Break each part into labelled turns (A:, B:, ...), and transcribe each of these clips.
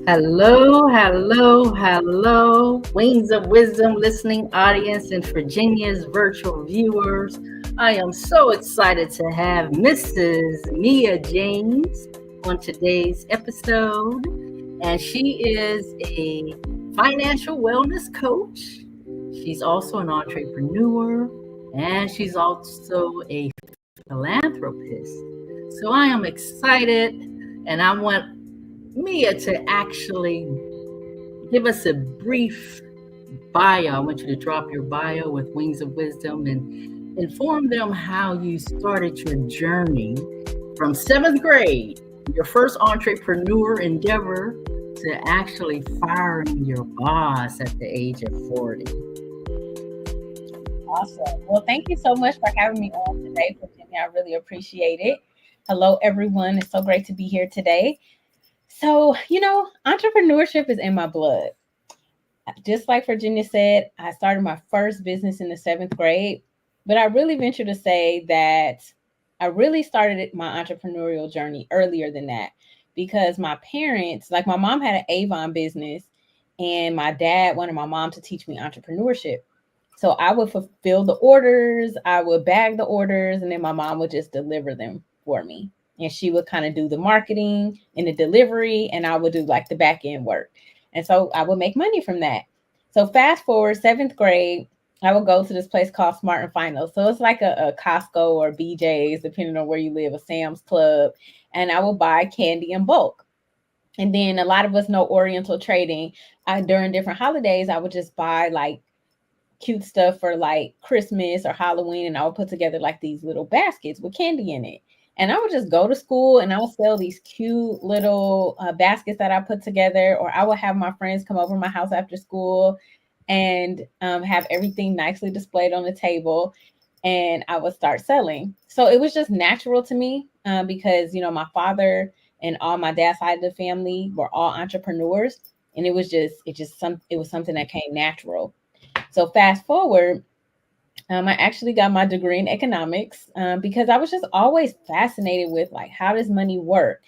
A: Hello, hello, hello, Wings of Wisdom listening audience and Virginia's virtual viewers. I am so excited to have Mrs. Mia James on today's episode, and she is a financial wellness coach. She's also an entrepreneur, and she's also a philanthropist. So I am excited, and I want Mia to actually give us a brief bio. I want you to drop your bio with Wings of Wisdom and inform them how you started your journey from seventh grade, your first entrepreneur endeavor, to actually firing your boss at the age of 40.
B: Awesome. Well, thank you so much for having me on today, Virginia. I really appreciate it. Hello, everyone. It's so great to be here today. So, entrepreneurship is in my blood. Just like Virginia said, I started my first business in the seventh grade, but I really venture to say that I really started my entrepreneurial journey earlier than that because my parents, like my mom had an Avon business and my dad wanted my mom to teach me entrepreneurship. So I would fulfill the orders, I would bag the orders, and then my mom would just deliver them for me. And she would kind of do the marketing and the delivery, and I would do like the back end work. And so I would make money from that. So fast forward, seventh grade, I would go to this place called Smart and Final. So it's like a Costco or BJ's, depending on where you live, a Sam's Club. And I would buy candy in bulk. And then a lot of us know Oriental trading. During different holidays, I would just buy like cute stuff for like Christmas or Halloween, and I would put together like these little baskets with candy in it. And I would just go to school and I would sell these cute little baskets that I put together, or I would have my friends come over to my house after school and have everything nicely displayed on the table, and I would start selling. So it was just natural to me because, my father and all my dad's side of the family were all entrepreneurs, and it was something that came natural. So fast forward, I actually got my degree in economics because I was just always fascinated with like, how does money work?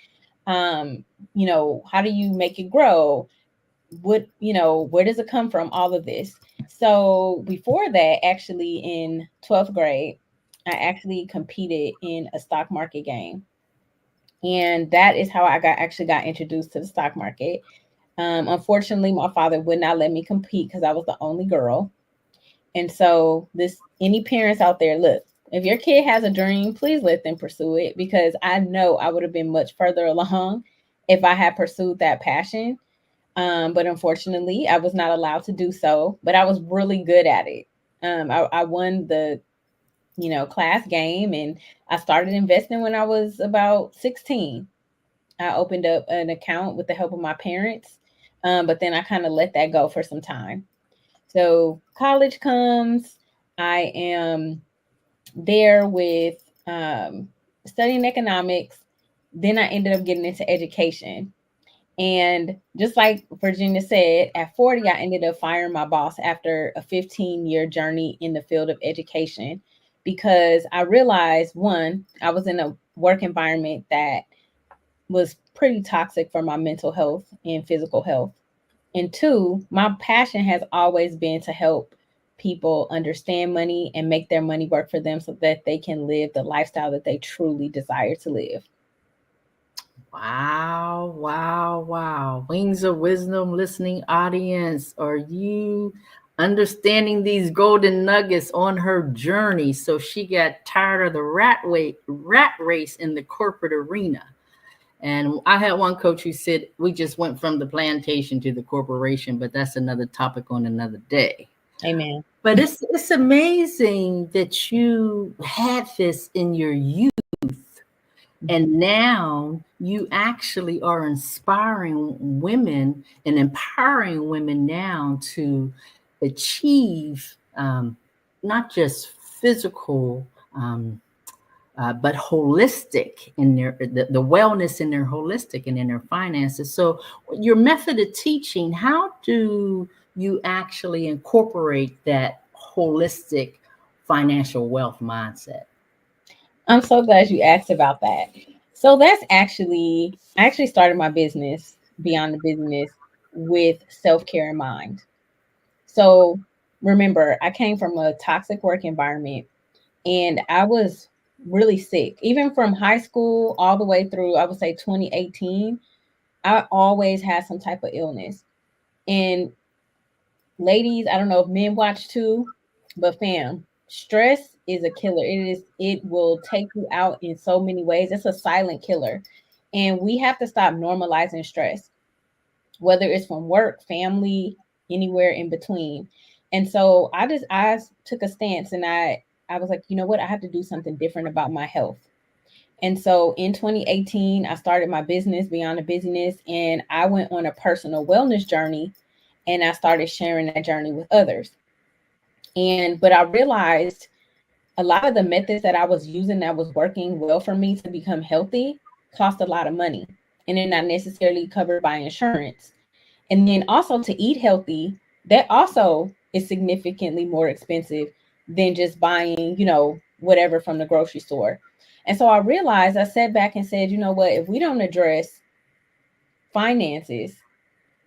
B: How do you make it grow? Where does it come from? All of this. So before that, actually in 12th grade, I actually competed in a stock market game. And that is how I actually got introduced to the stock market. Unfortunately, my father would not let me compete because I was the only girl. And so any parents out there, look, if your kid has a dream, please let them pursue it, because I know I would have been much further along if I had pursued that passion. But unfortunately, I was not allowed to do so, but I was really good at it. I won the, class game, and I started investing when I was about 16. I opened up an account with the help of my parents, but then I kind of let that go for some time. So college comes, I am there with studying economics. Then I ended up getting into education. And just like Virginia said, at 40, I ended up firing my boss after a 15-year journey in the field of education, because I realized, one, I was in a work environment that was pretty toxic for my mental health and physical health. And two, my passion has always been to help people understand money and make their money work for them so that they can live the lifestyle that they truly desire to live.
A: Wow, wow, wow. Wings of Wisdom listening audience, are you understanding these golden nuggets on her journey? So she got tired of the rat race in the corporate arena. And I had one coach who said we just went from the plantation to the corporation, but that's another topic on another day.
B: Amen.
A: But it's amazing that you had this in your youth, and now you actually are inspiring women and empowering women now to achieve not just physical but holistic in the wellness in their holistic and in their finances. So your method of teaching, how do you actually incorporate that holistic financial wealth mindset?
B: I'm so glad you asked about that. So I actually started my business beyond the business with self-care in mind. So remember, I came from a toxic work environment and I was really sick. Even from high school all the way through, I would say 2018, I always had some type of illness. And ladies, I don't know if men watch too, but fam, stress is a killer. It will take you out in so many ways. It's a silent killer. And we have to stop normalizing stress, whether it's from work, family, anywhere in between. And so I took a stance and I was like, you know what? I have to do something different about my health. And so in 2018, I started my business Beyond the Busyness, and I went on a personal wellness journey and I started sharing that journey with others. And but I realized a lot of the methods that I was using that was working well for me to become healthy cost a lot of money, and they're not necessarily covered by insurance. And then also to eat healthy, that also is significantly more expensive than just buying, whatever from the grocery store. And so I realized, I sat back and said, you know what, if we don't address finances,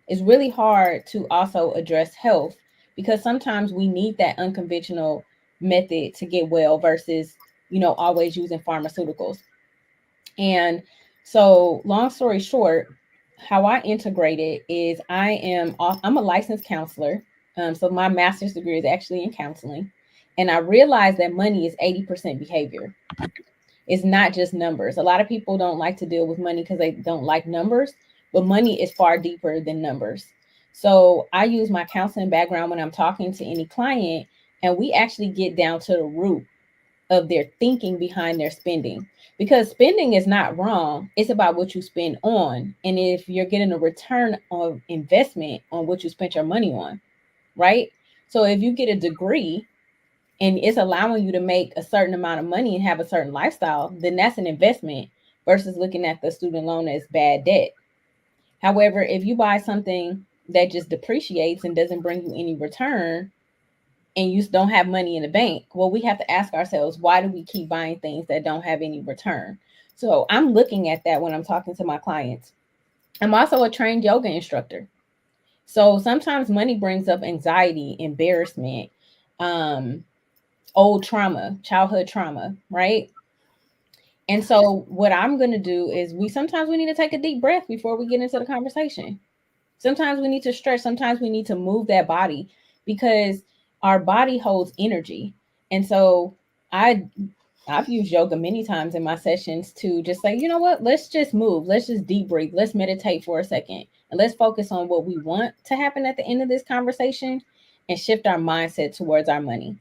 B: it's really hard to also address health, because sometimes we need that unconventional method to get well versus, always using pharmaceuticals. And so, long story short, how I integrate it is I'm a licensed counselor. So my master's degree is actually in counseling, and I realized that money is 80% behavior. It's not just numbers. A lot of people don't like to deal with money because they don't like numbers, but money is far deeper than numbers. So I use my counseling background when I'm talking to any client, and we actually get down to the root of their thinking behind their spending, because spending is not wrong. It's about what you spend on, and if you're getting a return of investment on what you spent your money on, right? So if you get a degree and it's allowing you to make a certain amount of money and have a certain lifestyle, then that's an investment versus looking at the student loan as bad debt. However, if you buy something that just depreciates and doesn't bring you any return, and you don't have money in the bank, well, we have to ask ourselves, why do we keep buying things that don't have any return? So I'm looking at that when I'm talking to my clients. I'm also a trained yoga instructor. So sometimes money brings up anxiety, embarrassment, um, old trauma, childhood trauma, right? And so what I'm going to do is we need to take a deep breath before we get into the conversation. Sometimes we need to stretch. Sometimes we need to move that body, because our body holds energy. And so I I've used yoga many times in my sessions to just say, you know what, let's just move. Let's just deep breathe. Let's meditate for a second. And let's focus on what we want to happen at the end of this conversation and shift our mindset towards our money.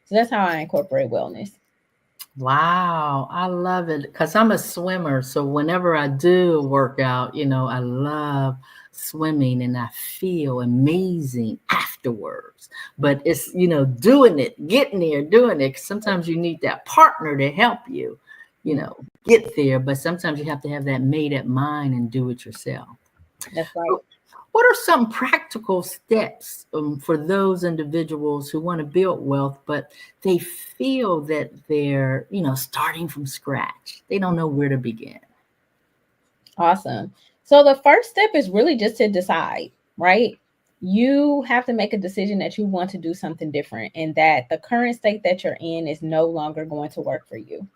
B: So that's how I incorporate wellness.
A: Wow, I love it because I'm a swimmer. So whenever I do a workout, I love swimming and I feel amazing afterwards. But it's, doing it, getting there, doing it. 'Cause sometimes you need that partner to help you, get there. But sometimes you have to have that made up mind and do it yourself.
B: That's right.
A: What are some practical steps for those individuals who want to build wealth, but they feel that they're, starting from scratch? They don't know where to begin.
B: Awesome. So the first step is really just to decide, right? You have to make a decision that you want to do something different and that the current state that you're in is no longer going to work for you.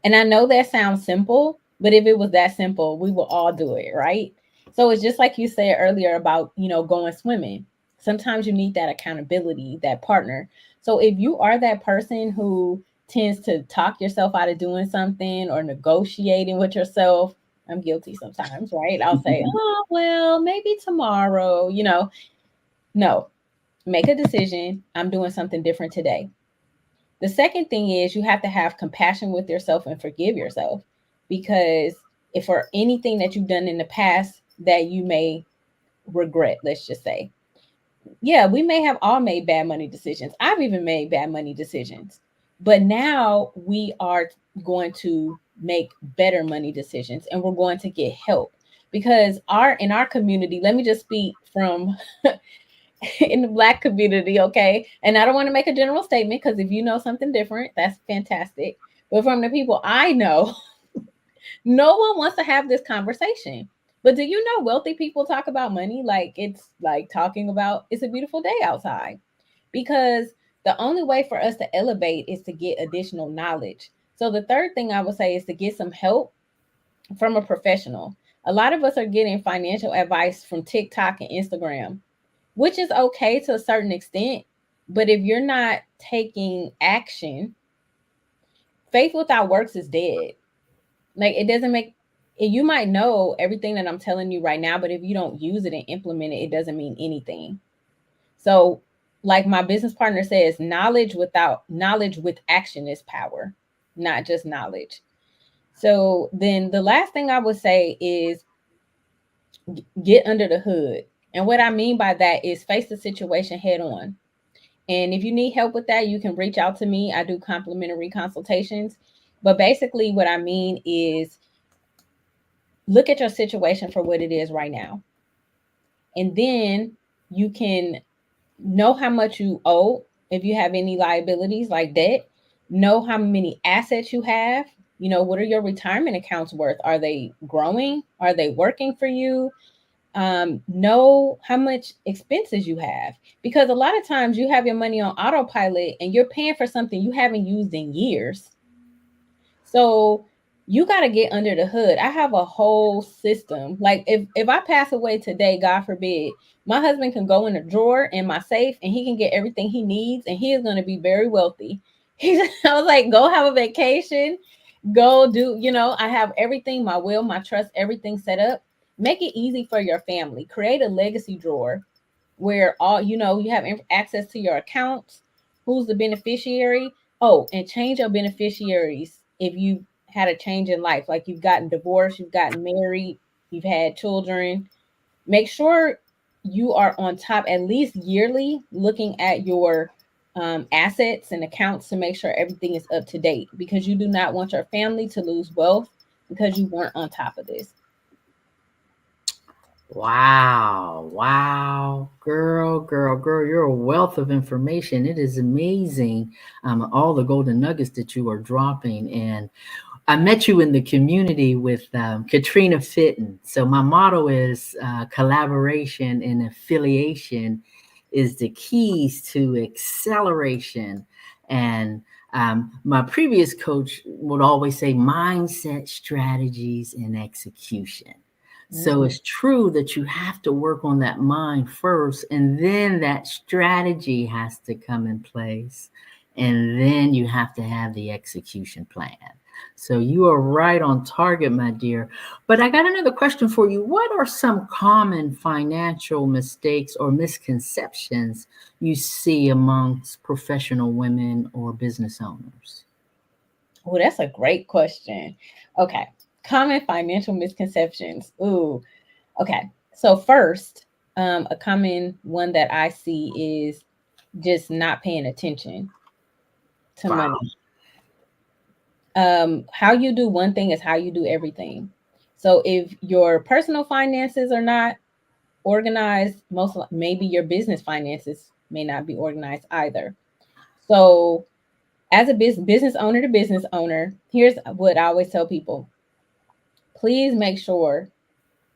B: And I know that sounds simple, but if it was that simple, we will all do it, right? So it's just like you said earlier about, going swimming. Sometimes you need that accountability, that partner. So if you are that person who tends to talk yourself out of doing something or negotiating with yourself, I'm guilty sometimes, right? I'll say, oh, well, maybe tomorrow, no, make a decision. I'm doing something different today. The second thing is you have to have compassion with yourself and forgive yourself, because if for anything that you've done in the past that you may regret, let's just say, yeah, we may have all made bad money decisions. I've even made bad money decisions, but now we are going to make better money decisions and we're going to get help, because in our community, let me just speak from in the Black community, okay? And I don't want to make a general statement, because if you know something different, that's fantastic. But from the people I know, no one wants to have this conversation. But do you know wealthy people talk about money like it's like talking about it's a beautiful day outside? Because the only way for us to elevate is to get additional knowledge. So the third thing I would say is to get some help from a professional. A lot of us are getting financial advice from TikTok and Instagram, which is okay to a certain extent. But if you're not taking action, faith without works is dead. Like it doesn't make you might know everything that I'm telling you right now, but if you don't use it and implement it, it doesn't mean anything. So, like my business partner says, knowledge with action is power, not just knowledge. So, then the last thing I would say is get under the hood. And what I mean by that is face the situation head on. And if you need help with that, you can reach out to me. I do complimentary consultations. But basically, what I mean is look at your situation for what it is right now. And then you can know how much you owe if you have any liabilities like debt, know how many assets you have. You know, what are your retirement accounts worth? Are they growing? Are they working for you? Know how much expenses you have, because a lot of times you have your money on autopilot and you're paying for something you haven't used in years. So you got to get under the hood. I have a whole system. Like if I pass away today, God forbid, my husband can go in a drawer in my safe and he can get everything he needs and he is going to be very wealthy. I was like, go have a vacation, go do, I have everything, my will, my trust, everything set up. Make it easy for your family. Create a legacy drawer where all, you have access to your accounts, who's the beneficiary. Oh, and change your beneficiaries if you had a change in life, like you've gotten divorced, you've gotten married, you've had children. Make sure you are on top at least yearly, looking at your assets and accounts to make sure everything is up to date, because you do not want your family to lose wealth because you weren't on top of this.
A: Wow, wow, girl, you're a wealth of information. It is amazing, all the golden nuggets that you are dropping. And I met you in the community with Katrina Fitton. So my motto is collaboration and affiliation is the keys to acceleration. And my previous coach would always say mindset, strategies, and execution. So it's true that you have to work on that mind first, and then that strategy has to come in place, and then you have to have the execution plan. So you are right on target, my dear. But I got another question for you. What are some common financial mistakes or misconceptions you see amongst professional women or business owners?
B: Oh, that's a great question. Okay. Common financial misconceptions. Ooh. Okay. So first, a common one that I see is just not paying attention to
A: Wow.
B: money. How you do one thing is how you do everything. So if your personal finances are not organized, maybe your business finances may not be organized either. So as a business owner to business owner, here's what I always tell people. Please make sure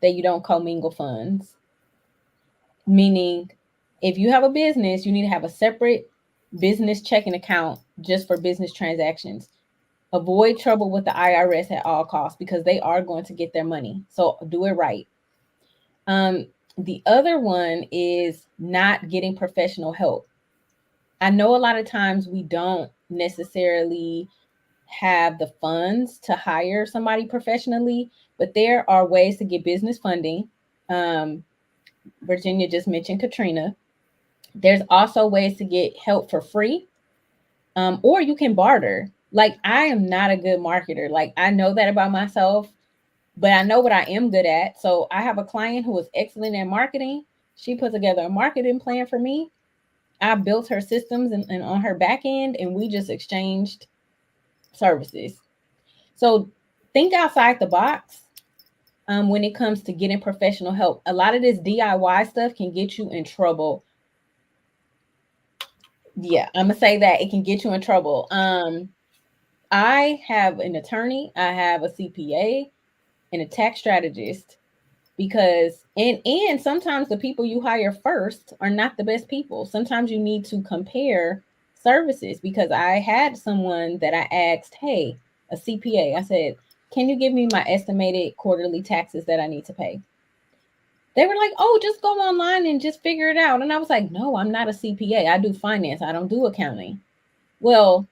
B: that you don't commingle funds. Meaning, if you have a business, you need to have a separate business checking account just for business transactions. Avoid trouble with the IRS at all costs because they are going to get their money. So do it right. The other one is not getting professional help. I know a lot of times we don't necessarily have the funds to hire somebody professionally, but there are ways to get business funding. Um, Virginia just mentioned Katrina. There's also ways to get help for free, or you can barter. Like, I am not a good marketer. Like, I know that about myself, but I know what I am good at. So I have a client who is excellent at marketing. She put together a marketing plan for me. I built her systems and on her back end, and we just exchanged services. So think outside the box when it comes to getting professional help. A lot of this DIY stuff can get you in trouble. Yeah, I'm gonna say that it can get you in trouble. I have an attorney, I have a CPA, and a tax strategist. because and sometimes the people you hire first are not the best people. Sometimes you need to compare services, because I had someone that I asked, hey, a CPA, I said, can you give me my estimated quarterly taxes that I need to pay? They were like, oh, just go online and just figure it out. And I was like, no, I'm not a CPA. I do finance. I don't do accounting. Well,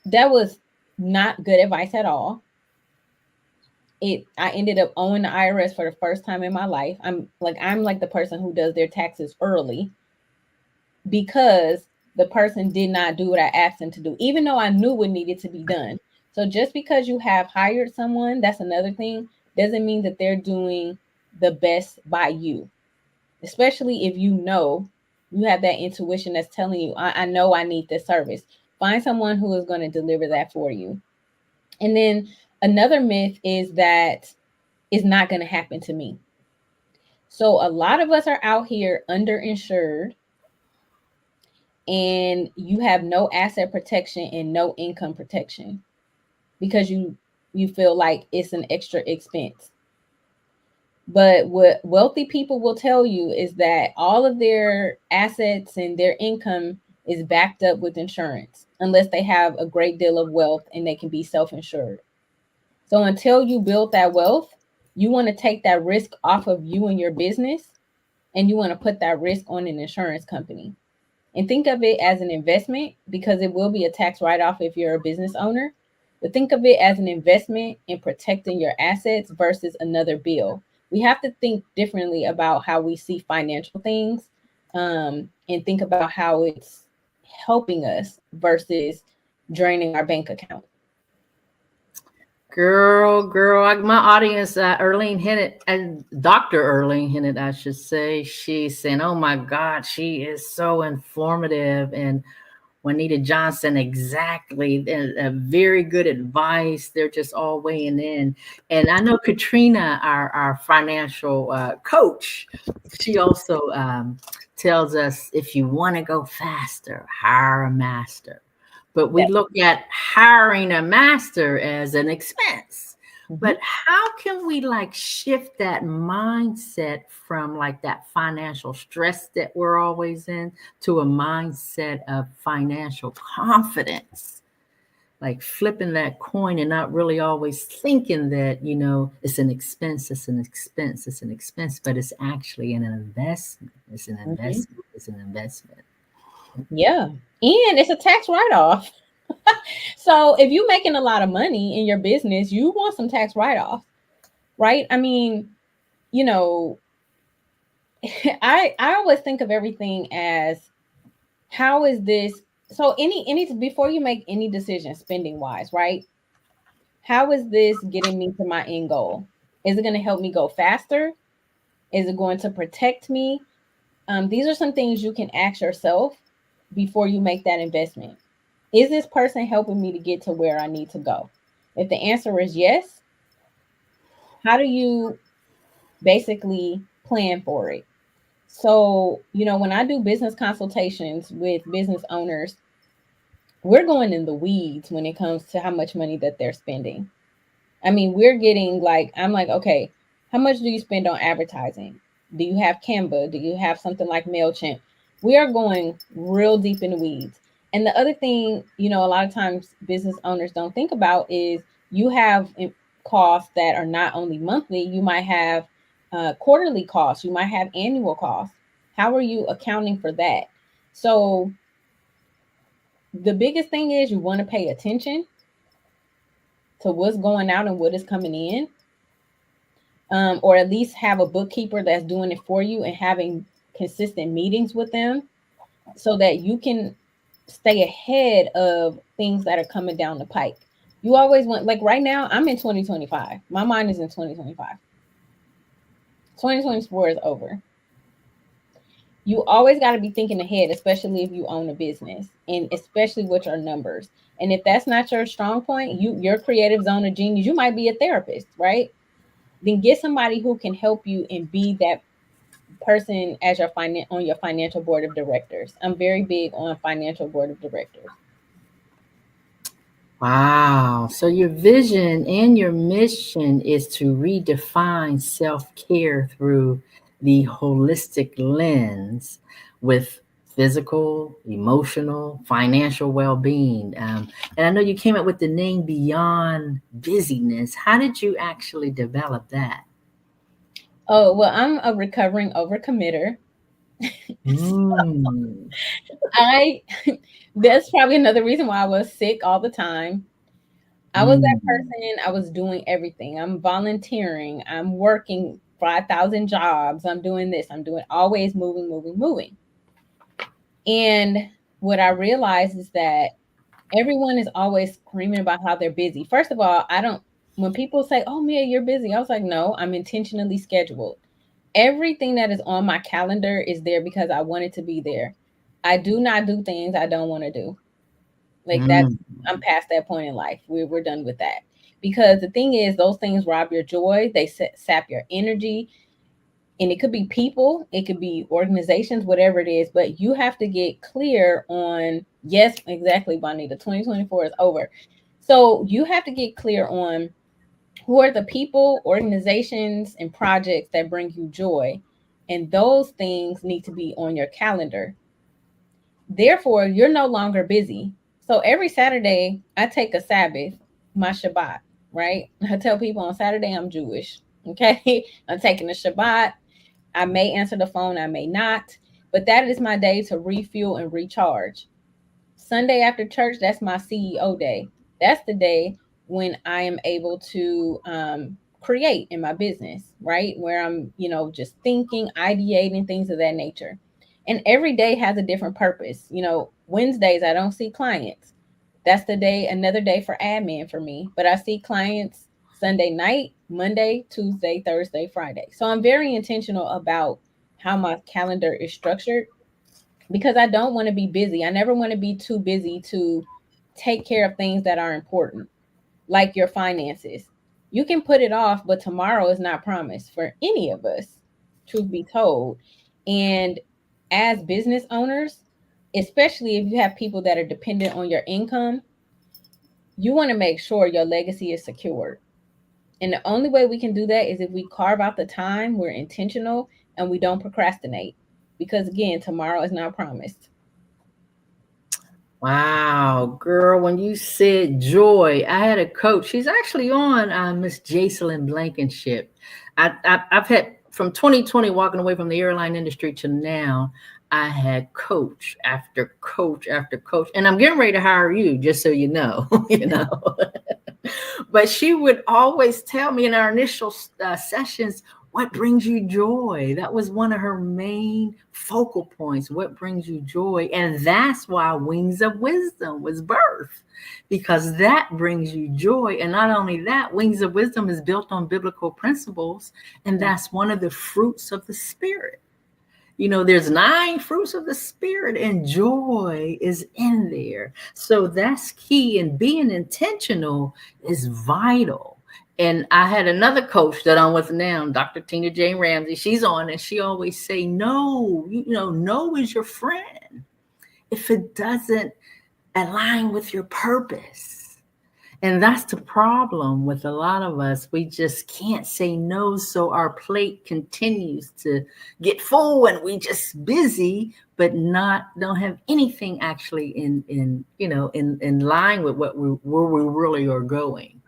B: that was not good advice at all. I ended up owing the IRS for the first time in my life. I'm like the person who does their taxes early, because the person did not do what I asked them to do, even though I knew what needed to be done. So just because you have hired someone, that's another thing, doesn't mean that they're doing the best by you. Especially if you have that intuition that's telling you, I know I need this service. Find someone who is going to deliver that for you. And then another myth is that it's not going to happen to me. So a lot of us are out here underinsured, and you have no asset protection and no income protection because you feel like it's an extra expense. But what wealthy people will tell you is that all of their assets and their income is backed up with insurance, unless they have a great deal of wealth and they can be self-insured. So until you build that wealth, you want to take that risk off of you and your business, and you want to put that risk on an insurance company. And think of it as an investment, because it will be a tax write off if you're a business owner. But think of it as an investment in protecting your assets versus another bill. We have to think differently about how we see financial things, and think about how it's helping us versus draining our bank account.
A: My audience, Erlene hinted, and Dr. Erlene hinted, I should say, she's saying, oh my God, she is so informative. And Juanita Johnson, exactly. Very good advice. They're just all weighing in. And I know Katrina, our financial coach, she also tells us, if you want to go faster, hire a master. But we
B: That,
A: look at hiring a master as an expense.
B: mhm.
A: But how can we like shift that mindset from like that financial stress that we're always in to a mindset of financial confidence? Like flipping that coin and not really always thinking that, it's an expense, it's an expense, it's an expense, but it's actually an investment. It's an
B: Mhm.
A: investment. It's an investment.
B: Yeah. And it's a tax write off. So if you're making a lot of money in your business, you want some tax write off, right? I mean, you know, I always think of everything as, how is this, so any before you make any decision spending wise, right? How is this getting me to my end goal? Is it going to help me go faster? Is it going to protect me? These are some things you can ask yourself before you make that investment. Is this person helping me to get to where I need to go? If the answer is yes, how do you basically plan for it? So, when I do business consultations with business owners, we're going in the weeds when it comes to how much money that they're spending. I mean, we're getting like, I'm like, okay, how much do you spend on advertising? Do you have Canva? Do you have something like MailChimp? We are going real deep in the weeds. And the other thing, a lot of times business owners don't think about is you have costs that are not only monthly, you might have quarterly costs, you might have annual costs. How are you accounting for that? So the biggest thing is you want to pay attention to what's going out and what is coming in, or at least have a bookkeeper that's doing it for you and having consistent meetings with them so that you can stay ahead of things that are coming down the pike. You always want, like right now, I'm in 2025. My mind is in 2025. 2024 is over. You always got to be thinking ahead, especially if you own a business and especially with your numbers. And if that's not your strong point, your creative zone of genius, you might be a therapist, right? Then get somebody who can help you and be that person as your on your financial board of directors. I'm very big on financial board of directors.
A: Wow. So your vision and your mission is to redefine self-care through the holistic lens with physical, emotional, financial well-being. And I know you came up with the name Beyond Busyness. How did you actually develop that?
B: Oh, well, I'm a recovering overcommitter.
A: Mm.
B: I That's probably another reason why I was sick all the time. I was that
A: Mm.
B: person, I was doing everything. I'm volunteering, I'm working 5,000 jobs, I'm doing this, I'm doing always moving, moving, moving. And what I realized is that everyone is always screaming about how they're busy. First of all, I don't, when people say, "Oh, Mia, you're busy," I was like, no, I'm intentionally scheduled. Everything that is on my calendar is there because I want it to be there. I do not do things I don't want to do. Like that's,
A: Mm.
B: I'm past that point in life. We're done with that. Because the thing is, those things rob your joy, they sap your energy, and it could be people, it could be organizations, whatever it is, but you have to get clear on, yes, exactly, Bonita, 2024 is over. So you have to get clear on who are the people, organizations, and projects that bring you joy. And those things need to be on your calendar. Therefore, you're no longer busy. So every Saturday, I take a Sabbath, my Shabbat, right? I tell people on Saturday I'm Jewish. Okay. I'm taking a Shabbat. I may answer the phone, I may not, but that is my day to refuel and recharge. Sunday after church, that's my CEO day. That's the day when I am able to create in my business, right? Where I'm, just thinking, ideating, things of that nature. And every day has a different purpose. Wednesdays, I don't see clients. That's the day, another day for admin for me. But I see clients Sunday night, Monday, Tuesday, Thursday, Friday. So I'm very intentional about how my calendar is structured because I don't want to be busy. I never want to be too busy to take care of things that are important, like your finances. You can put it off, but tomorrow is not promised for any of us, truth be told. And as business owners, especially if you have people that are dependent on your income, you want to make sure your legacy is secured. And the only way we can do that is if we carve out the time, we're intentional, and we don't procrastinate. Because again, tomorrow is not promised.
A: Wow, girl, when you said joy, I had a coach. She's actually on Miss Jacelyn Blankenship. I've had from 2020 walking away from the airline industry to now. I had coach after coach after coach, and I'm getting ready to hire you, just so you know. you know. But she would always tell me in our initial sessions, what brings you joy? That was one of her main focal points. What brings you joy? And that's why Wings of Wisdom was birthed, because that brings you joy. And not only that, Wings of Wisdom is built on biblical principles, and that's one of the fruits of the Spirit. There's 9 fruits of the Spirit, and joy is in there. So that's key. And being intentional is vital. And I had another coach that I'm with now, Dr. Tina Jane Ramsey. She's on, and she always say, no, no is your friend if it doesn't align with your purpose. And that's the problem with a lot of us. We just can't say no. So our plate continues to get full and we just busy, but don't have anything actually in line with where we really are going.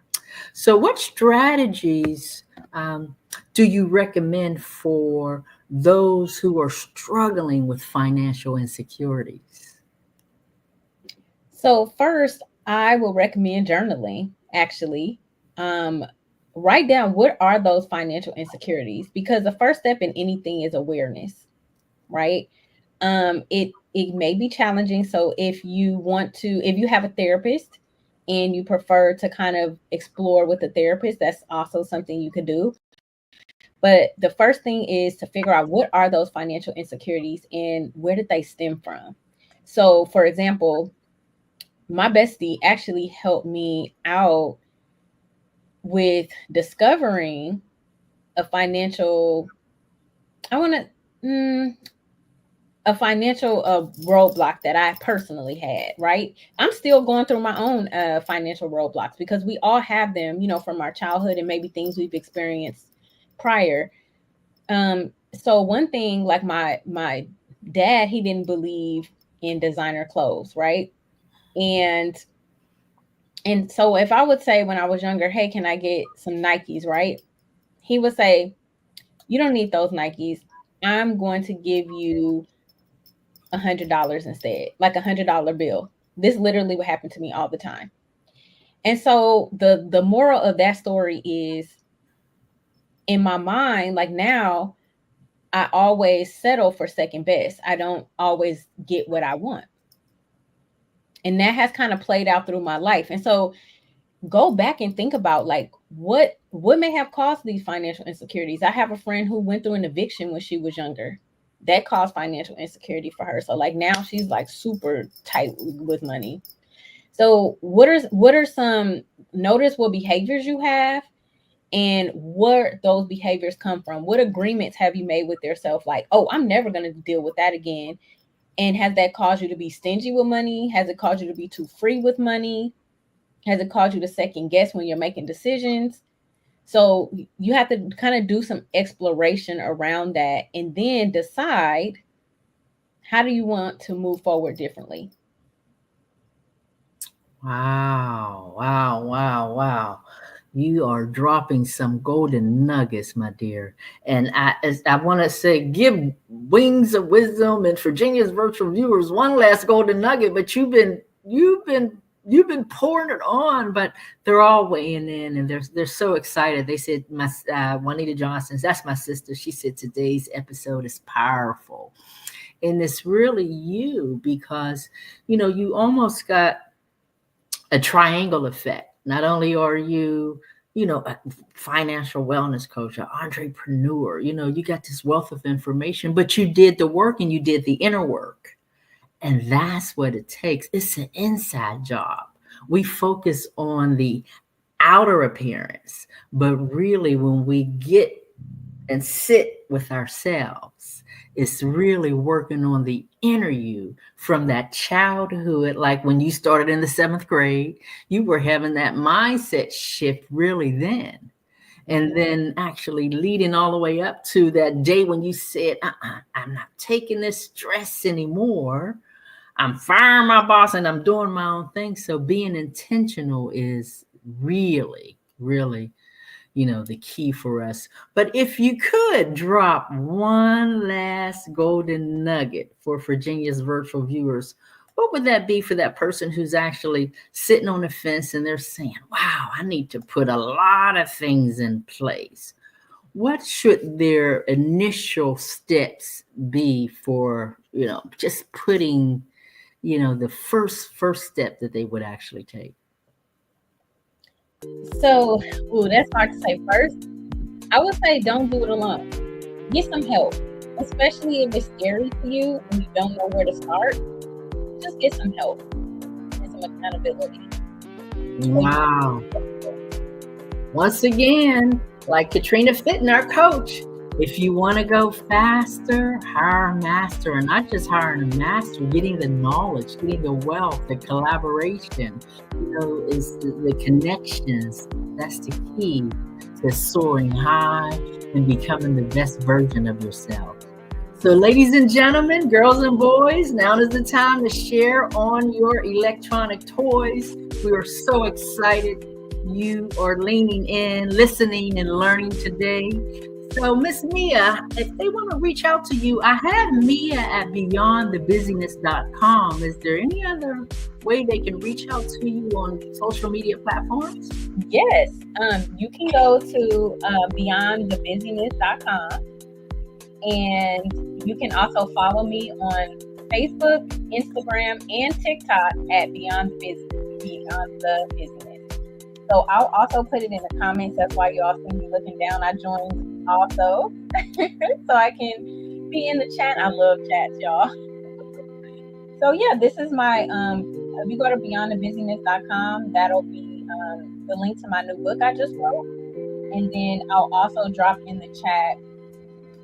A: So what strategies do you recommend for those who are struggling with financial insecurities?
B: So first, I will recommend journaling. Actually, um, write down what are those financial insecurities because the first step in anything is awareness, right? It may be challenging. So if you have a therapist and you prefer to kind of explore with the therapist, that's also something you could do. But the first thing is to figure out what are those financial insecurities and where did they stem from. So, for example, my bestie actually helped me out with discovering a financial, I want to, a financial roadblock that I personally had, right? I'm still going through my own financial roadblocks because we all have them, from our childhood and maybe things we've experienced prior. So one thing, like my dad, he didn't believe in designer clothes, right? And so if I would say when I was younger, hey, can I get some Nikes, right? He would say, you don't need those Nikes. I'm going to give you $100 instead, like $100 bill. This literally would happen to me all the time. And so the moral of that story is, in my mind, like now, I always settle for second best. I don't always get what I want. And that has kind of played out through my life. And so go back and think about like what may have caused these financial insecurities. I have a friend who went through an eviction when she was younger. That caused financial insecurity for her. So like now she's like super tight with money. So what are some, notice what behaviors you have and where those behaviors come from. What agreements have you made with yourself? Like, oh, I'm never going to deal with that again. And has that caused you to be stingy with money? Has it caused you to be too free with money? Has it caused you to second guess when you're making decisions? So you have to kind of do some exploration around that and then decide, how do you want to move forward differently?
A: Wow, wow, wow, wow. You are dropping some golden nuggets, my dear. And I want to say, give Wings of Wisdom and Virginia's virtual viewers one last golden nugget. But you've been pouring it on. But they're all weighing in, and they're so excited. They said, my Juanita Johnson's, that's my sister. She said today's episode is powerful, and it's really you because you almost got a triangle effect. Not only are you, a financial wellness coach, an entrepreneur, you got this wealth of information, but you did the work and you did the inner work. And that's what it takes. It's an inside job. We focus on the outer appearance, but really when we get and sit with ourselves, it's really working on the inner you from that childhood. Like when you started in the seventh grade, you were having that mindset shift really then. And then actually leading all the way up to that day when you said, I'm not taking this stress anymore. I'm firing my boss and I'm doing my own thing. So being intentional is really, really the key for us. But if you could drop one last golden nugget for Virginia's virtual viewers, what would that be for that person who's actually sitting on the fence and they're saying, wow, I need to put a lot of things in place? What should their initial steps be for, just putting, the first step that they would actually take?
B: So, that's hard to say. First, I would say don't do it alone. Get some help, especially if it's scary to you and you don't know where to start. Just get some help and some accountability.
A: Wow. Once again, like Katrina Fitton, our coach, if you want to go faster, hire a master, and not just hiring a master, getting the knowledge, getting the wealth, the collaboration, is the connections. That's the key to soaring high and becoming the best version of yourself. So, ladies and gentlemen, girls and boys, now is the time to share on your electronic toys. We are so excited you are leaning in, listening, and learning today. So, Miss Mia, if they want to reach out to you, I have Mia at beyondthebusyness.com. Is there any other way they can reach out to you on social media platforms?
B: Yes. You can go to beyondthebusyness.com, and you can also follow me on Facebook, Instagram, and TikTok at Beyond the Business. So I'll also put it in the comments. That's why you all see me looking down. I joined also so I can be in the chat. I love chats, y'all. So yeah, this is my if you go to beyondthebusyness.com, that'll be the link to my new book I just wrote. And then I'll also drop in the chat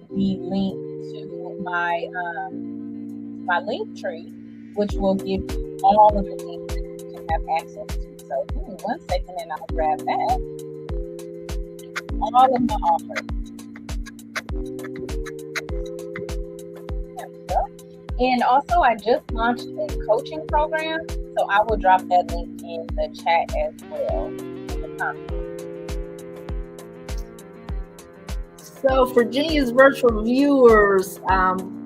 B: the link to my my link tree, which will give you all of the things that you can have access to. So give me 1 second and I'll grab that. All of my offers. There we go. And also, I just launched a coaching program, so I will drop that link in the chat as well in the comments.
A: So, Virginia's virtual viewers,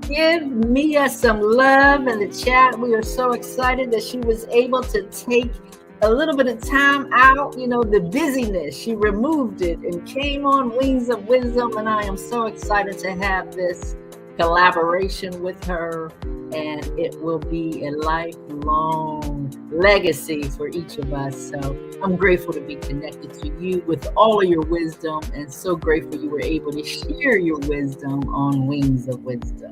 A: give Mia some love in the chat. We are so excited that she was able to take a little bit of time out, the busyness. She removed it and came on Wings of Wisdom, and I am so excited to have this collaboration with her, and it will be a lifelong legacy for each of us. So I'm grateful to be connected to you with all of your wisdom, and so grateful you were able to share your wisdom on Wings of Wisdom.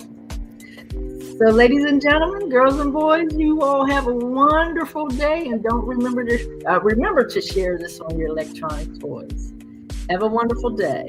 A: So ladies and gentlemen, girls and boys, you all have a wonderful day, and don't remember to share this on your electronic toys. Have a wonderful day.